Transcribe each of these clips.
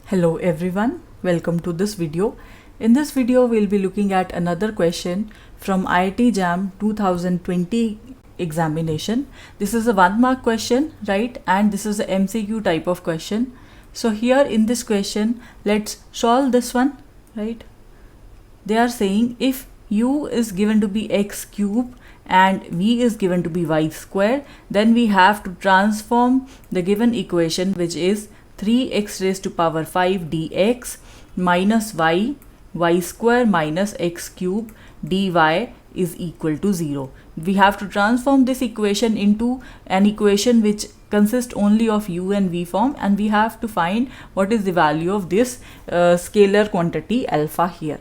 Hello everyone, welcome to this video. In this video, we'll be looking at another question from IIT-JAM 2020 examination. This is a 1-mark question, right? And this is a MCQ type of question. So here in this question, let's solve this one, right? They are saying if u is given to be x cube and v is given to be y square, then we have to transform the given equation, which is 3x raised to power 5 dx minus y square minus x cube dy is equal to 0. We have to transform this equation into an equation which consists only of u and v form, and we have to find what is the value of this scalar quantity alpha here.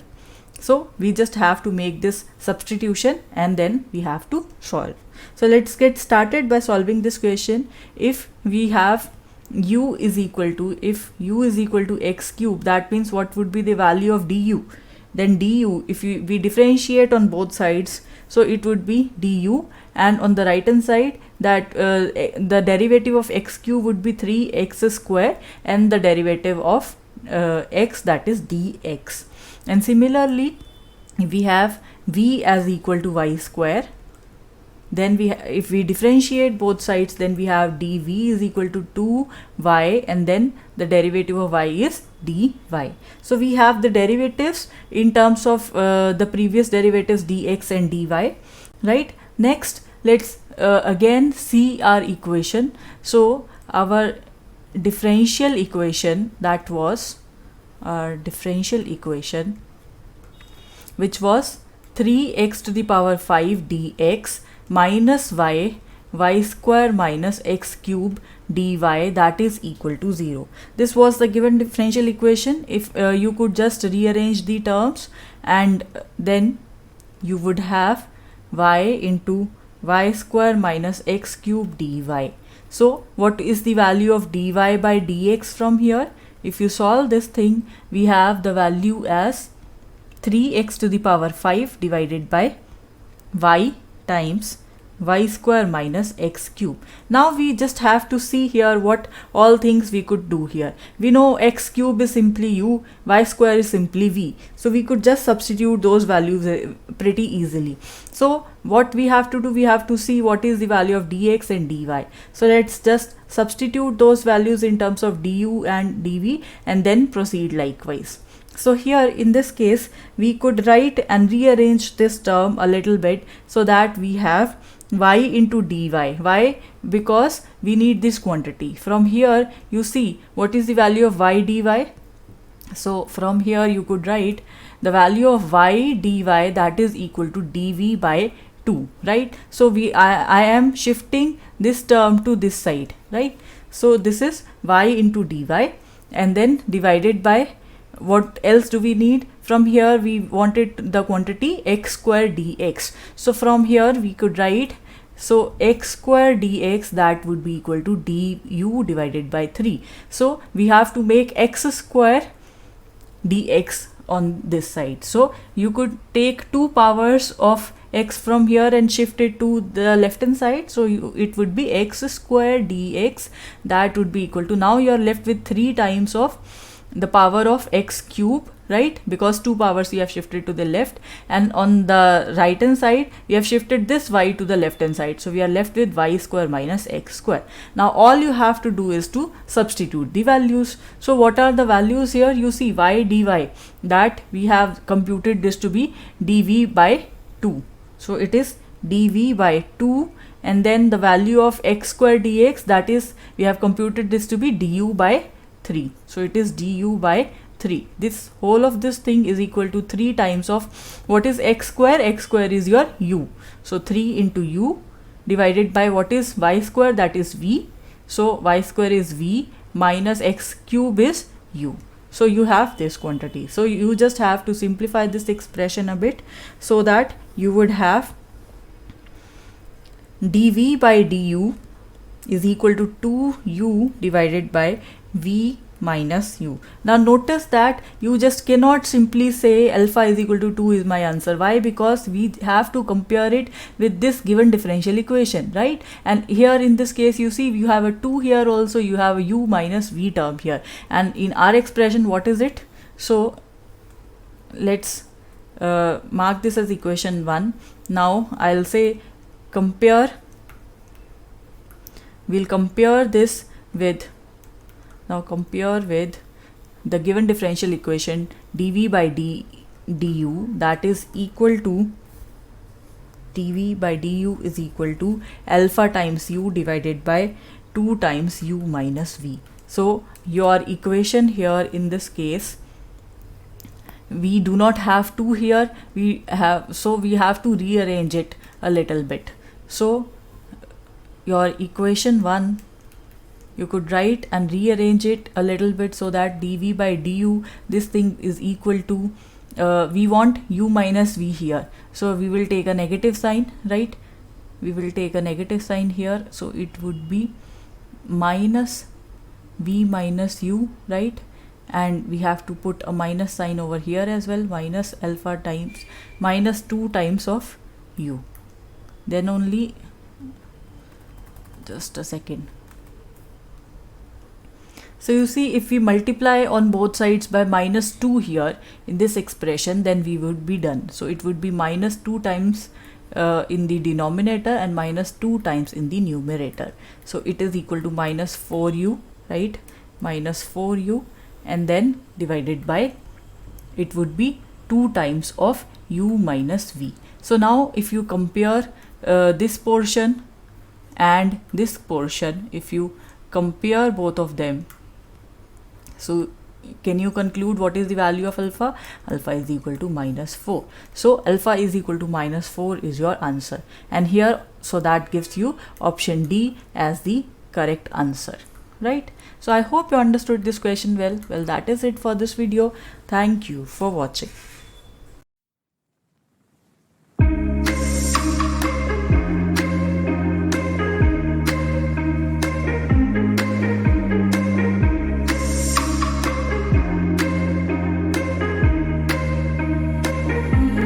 So we just have to make this substitution and then we have to solve. So let's get started by solving this question. If we have u is equal to x cube, that means what would be the value of du? Then du, if we differentiate on both sides, so it would be du, and on the right hand side that the derivative of x cube would be 3x square, and the derivative of x, that is dx. And similarly, we have v as equal to y square. Then if we differentiate both sides, then we have dv is equal to 2y, and then the derivative of y is dy. So we have the derivatives in terms of the previous derivatives dx and dy, right? Next, let's again see our equation. So our differential equation, that was our differential equation, which was 3x to the power 5 dx minus y square minus x cube dy, that is equal to 0. This was the given differential equation. If you could just rearrange the terms, and then you would have y into y square minus x cube dy. So what is the value of dy by dx from here? If you solve this thing, we have the value as 3x to the power 5 divided by y times y square minus x cube. Now we just have to see here what all things we could do here. We know x cube is simply u, y square is simply v. So we could just substitute those values pretty easily. So what we have to do, we have to see what is the value of dx and dy. So let's just substitute those values in terms of du and dv and then proceed likewise. So here in this case, we could write and rearrange this term a little bit so that we have y into dy. Why? Because we need this quantity. From here, you see what is the value of y dy. So from here you could write the value of y dy, that is equal to dv by 2, right? So I am shifting this term to this side, right? So this is y into dy, and then divided by, what else do we need? From here we wanted the quantity x square dx. So from here we could write, so x square dx, that would be equal to du divided by 3. So we have to make x square dx on this side. So you could take 2 powers of x from here and shift it to the left hand side. So it would be x square dx, that would be equal to, now you are left with 3 times of the power of x cube, right? Because 2 powers we have shifted to the left, and on the right hand side we have shifted this y to the left hand side. So we are left with y square minus x square. Now all you have to do is to substitute the values. So what are the values here? You see y dy, that we have computed this to be dv by 2. So it is dv by 2, and then the value of x square dx, that is we have computed this to be du by 3. So it is du by 3. This whole of this thing is equal to 3 times of what is x square? X square is your u. So 3 into u divided by what is y square? That is v. So y square is v minus x cube is u. So you have this quantity. So you just have to simplify this expression a bit, so that you would have dv by du is equal to 2u divided by v minus u. Now notice that you just cannot simply say alpha is equal to 2 is my answer. Why? Because we have to compare it with this given differential equation, right? And here in this case, you see you have a 2 here also, you have a u minus v term here, and in our expression, what is it? So let's mark this as equation 1. Now I'll say we'll compare this with, now compare with the given differential equation dv by du, that is equal to, dv by du is equal to alpha times u divided by 2 times u minus v. So your equation here in this case, we do not have 2 here, we have to rearrange it a little bit. So your equation 1, you could write and rearrange it a little bit so that dv by du, this thing is equal to, we want u minus v here, so we will take a negative sign, right? We will take a negative sign here, so it would be minus v minus u, right? And we have to put a minus sign over here as well, minus alpha times minus 2 times of u. Then only, just a second. So you see, if we multiply on both sides by minus 2 here in this expression, then we would be done. So it would be minus 2 times in the denominator and minus 2 times in the numerator. So it is equal to minus 4u, right? Minus 4u, and then divided by, it would be 2 times of u minus v. So now if you compare this portion and this portion, if you compare both of them, so can you conclude what is the value of alpha? Alpha is equal to minus 4. So alpha is equal to minus 4 is your answer. And here, so that gives you option D as the correct answer, right? So I hope you understood this question well. Well, that is it for this video. Thank you for watching.